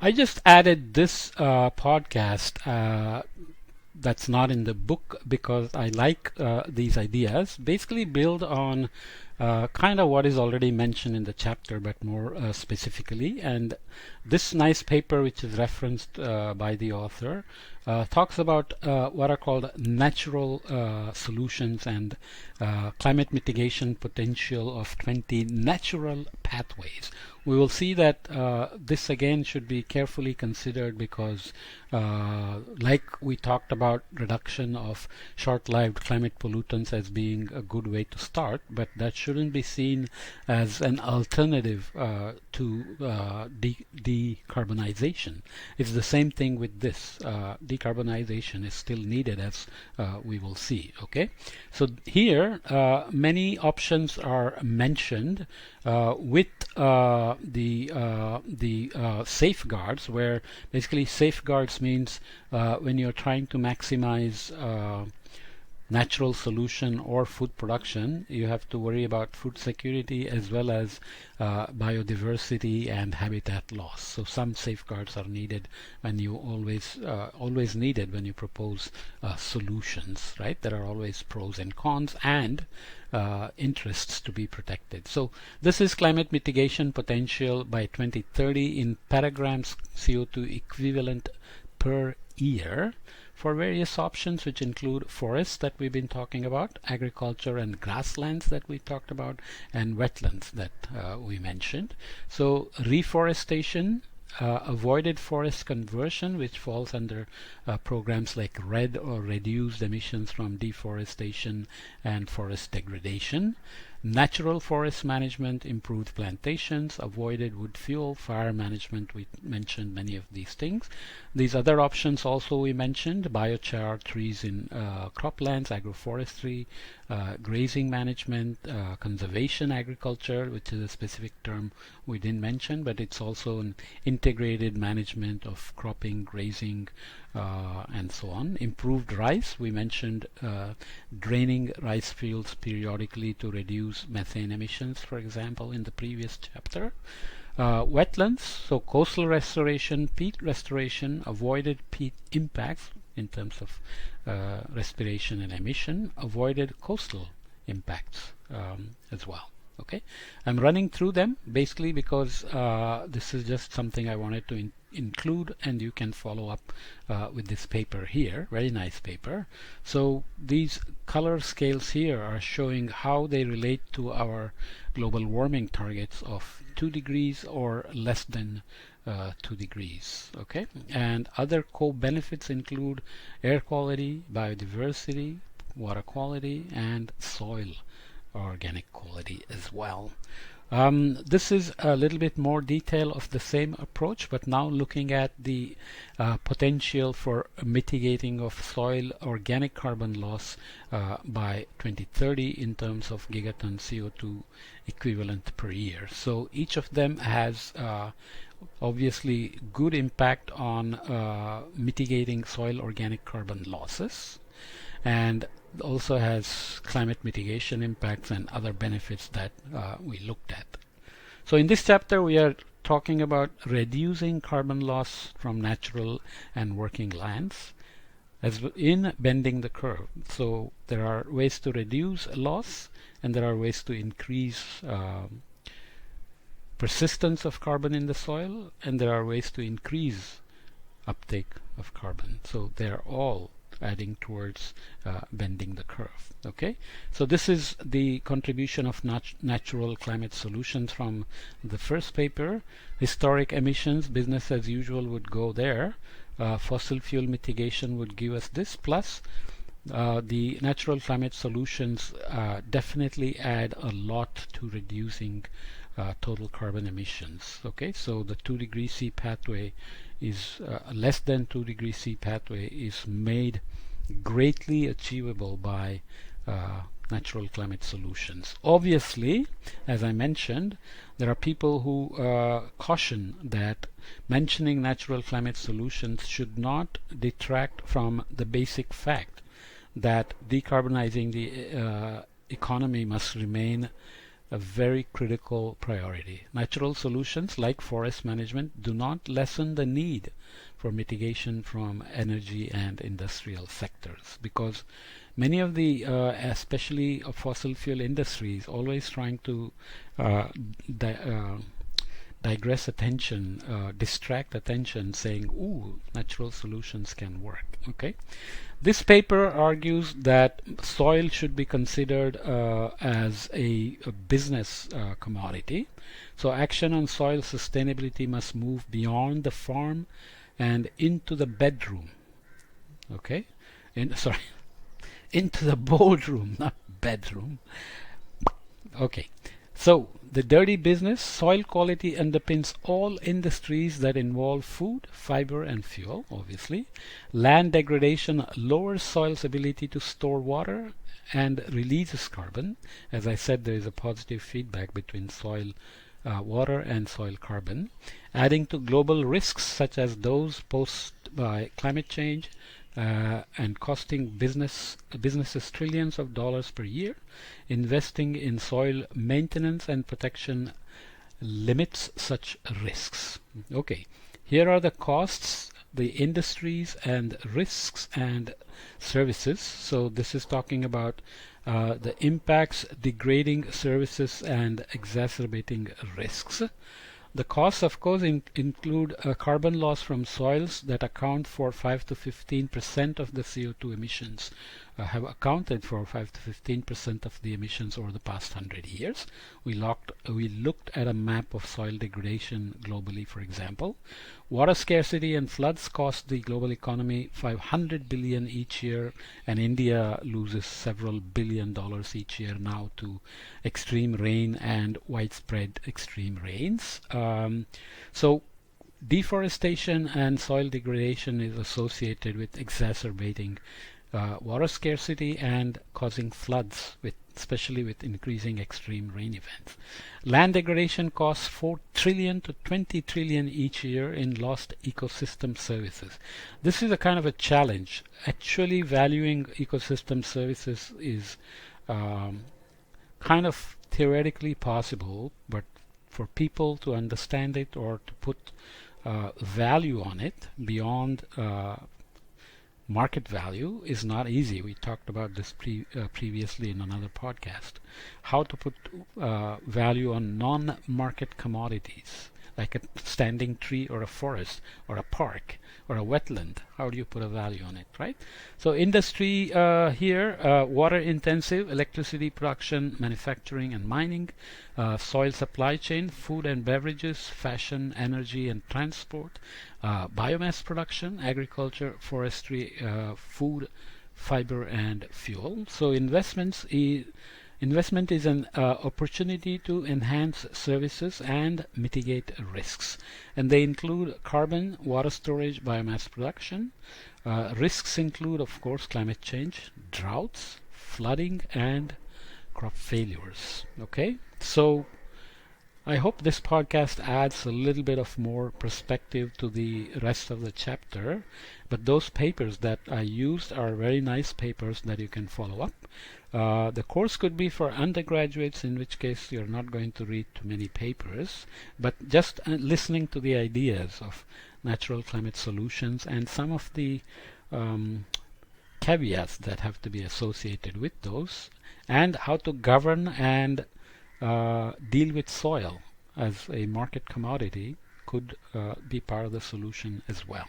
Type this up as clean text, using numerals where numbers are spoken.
I just added this podcast that's not in the book because I like these ideas. Basically, build on kind of what is already mentioned in the chapter, but more specifically. And this nice paper, which is referenced by the author, talks about what are called natural solutions and climate mitigation potential of 20 natural pathways. We will see that this again should be carefully considered because like we talked about reduction of short-lived climate pollutants as being a good way to start, but that shouldn't be seen as an alternative to decarbonization. It's the same thing with this. Decarbonization is still needed, as we will see. Okay, so here many options are mentioned with the safeguards, where basically safeguards means when you're trying to maximize natural solution or food production, you have to worry about food security as well as biodiversity and habitat loss. So some safeguards are needed, and you always needed when you propose solutions, right? There are always pros and cons and interests to be protected. So this is climate mitigation potential by 2030 in paragrams CO2 equivalent per year for various options, which include forests that we've been talking about, agriculture and grasslands that we talked about, and wetlands that we mentioned. So reforestation, avoided forest conversion, which falls under programs like REDD or reduced emissions from deforestation and forest degradation. Natural forest management, improved plantations, avoided wood fuel, fire management, we mentioned many of these things. These other options also we mentioned, biochar, trees in croplands, agroforestry, grazing management, conservation agriculture, which is a specific term we didn't mention, but it's also an integrated management of cropping, grazing, and so on. Improved rice, we mentioned draining rice fields periodically to reduce methane emissions, for example, in the previous chapter. Wetlands, so coastal restoration, peat restoration, avoided peat impacts in terms of respiration and emission, avoided coastal impacts as well. Okay, I'm running through them basically because this is just something I wanted to include, and you can follow up with this paper here. Very nice paper. So these color scales here are showing how they relate to our global warming targets of 2 degrees or less than 2 degrees. Okay, and other co-benefits include air quality, biodiversity, water quality, and soil organic quality as well. This is a little bit more detail of the same approach, but now looking at the potential for mitigating of soil organic carbon loss by 2030 in terms of gigaton CO2 equivalent per year. So each of them has obviously good impact on mitigating soil organic carbon losses, and also has climate mitigation impacts and other benefits that we looked at. So in this chapter we are talking about reducing carbon loss from natural and working lands as in bending the curve. So there are ways to reduce loss, and there are ways to increase persistence of carbon in the soil, and there are ways to increase uptake of carbon. So they are all adding towards bending the curve. Okay, so this is the contribution of natural climate solutions from the first paper. Historic emissions, business as usual, would go there. Fossil fuel mitigation would give us this, plus the natural climate solutions definitely add a lot to reducing total carbon emissions. Okay, so the 2 degree C pathway is less than 2 degree C pathway is made greatly achievable by natural climate solutions. Obviously, as I mentioned, there are people who caution that mentioning natural climate solutions should not detract from the basic fact that decarbonizing the economy must remain a very critical priority. Natural solutions like forest management do not lessen the need for mitigation from energy and industrial sectors, because many of the especially fossil fuel industries always trying to uh, di- uh, digress attention, distract attention, saying, ooh, natural solutions can work. Okay. This paper argues that soil should be considered as a business commodity. So action on soil sustainability must move beyond the farm and into the bedroom. Okay. Sorry, into the boardroom, not bedroom. Okay. So the dirty business, soil quality underpins all industries that involve food, fiber, and fuel, obviously. Land degradation lowers soil's ability to store water and releases carbon. As I said, there is a positive feedback between soil water and soil carbon, adding to global risks such as those posed by climate change, and costing businesses trillions of dollars per year. Investing in soil maintenance and protection limits such risks. Okay, here are the costs, the industries and risks and services. So this is talking about the impacts, degrading services and exacerbating risks. The costs, of course, include carbon loss from soils that account for 5 to 15% of the CO2 emissions, have accounted for 5 to 15% of the emissions over the past 100 years. We looked at a map of soil degradation globally, for example. Water scarcity and floods cost the global economy 500 billion each year, and India loses several $billions each year now to extreme rain and widespread extreme rains. So deforestation and soil degradation is associated with exacerbating water scarcity and causing floods, especially with increasing extreme rain events. Land degradation costs 4 trillion to 20 trillion each year in lost ecosystem services. This is a kind of a challenge. Actually valuing ecosystem services is kind of theoretically possible, but for people to understand it or to put value on it beyond market value is not easy. We talked about this previously in another podcast. How to put value on non-market commodities, like a standing tree or a forest or a park or a wetland. How do you put a value on it, right? So industry here, water intensive, electricity production, manufacturing and mining, soil supply chain, food and beverages, fashion, energy and transport, biomass production, agriculture, forestry, food, fiber and fuel. So investment is an opportunity to enhance services and mitigate risks. And they include carbon, water storage, biomass production. Risks include, of course, climate change, droughts, flooding, and crop failures. Okay, so I hope this podcast adds a little bit of more perspective to the rest of the chapter. But those papers that I used are very nice papers that you can follow up. The course could be for undergraduates, in which case you're not going to read too many papers, but just listening to the ideas of natural climate solutions and some of the caveats that have to be associated with those, and how to govern and deal with soil as a market commodity could be part of the solution as well.